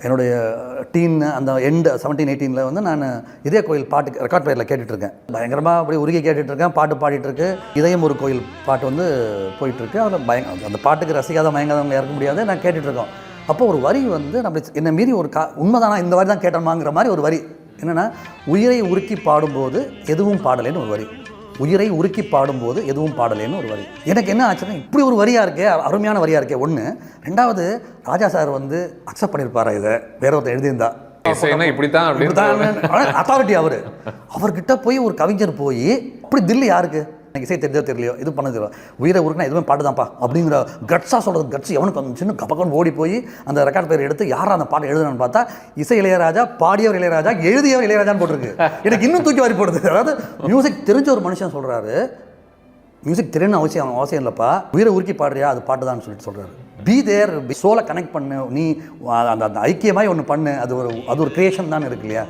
என்னுடைய அந்த எண்டு 17-18 வந்து நான் இதய கோயில் பாட்டு ரெக்கார்ட் பிளேயரில் கேட்டுட்ருக்கேன். பயங்கரமாக அப்படி உருகி கேட்டுட்ருக்கேன். பாட்டு பாடிட்டுருக்கு. இதயம் ஒரு கோயில் பாட்டு வந்து போயிட்டுருக்கு. அதில் அந்த பாட்டுக்கு ரசிக்காத மயங்காதவங்க இறக்க முடியாது. நான் கேட்டுட்ருக்கோம். அப்போ ஒரு வரி வந்து நம்ம என்னை மீறி ஒரு உண்மைதானா இந்த வரி தான் கேட்டோமாங்கிற மாதிரி ஒரு வரி என்னென்னா, உயிரை உருக்கி பாடும்போது எதுவும் பாடலேன்னு ஒரு வரி. உயிரை உருக்கி பாடும்போது எதுவும் பாடலேன்னு ஒரு வரி. எனக்கு என்ன ஆச்சுன்னா, இப்படி ஒரு வரியாக இருக்கே, அருமையான வரியாக இருக்கே ஒன்று. ரெண்டாவது, ராஜா சார் வந்து அக்செப்ட் பண்ணியிருப்பாரா இதை வேற ஒருத்தர் எழுதியிருந்தா அத்தாரிட்டி அவர்கிட்ட போய் ஒரு கவிஞர் போய் இப்படி தில்லு யாருக்கு எனக்கு இசை தெரிஞ்சோ தெரியலையோ இது பண்ண தெரியும், உயிரை உருக்குனா எதுவுமே பாட்டுதான்ப்பா அப்படிங்கிற கட்ஸாக சொல்கிறது. கட்ஸ் எவனுக்கு வந்து சின்ன கப்பக்கன்னு ஓடி போய் அந்த ரெக்கார்ட் பேர் எடுத்து யாரா அந்த பாட்டு எழுதுனான்னு பார்த்தா இசை இளையராஜா, பாடியவர் இளையராஜா, எழுதியவர் இளையராஜான்னு போட்டிருக்கு. எனக்கு இன்னும் தூக்கி வாரி போடுது. அதாவது மியூசிக் தெரிஞ்ச ஒரு மனுஷன் சொல்கிறாரு, மியூசிக் தெரியணும் அவசியம் இல்லைப்பா, உயிரை உருக்கி பாடுறியா அது பாட்டு தான் சொல்கிறாரு. பி தேர், சோலை கனெக்ட் பண்ணு, நீ அந்த ஐக்கியமாய் ஒன்று பண்ணு, அது ஒரு கிரியேஷன் தான் இருக்கு இல்லையா.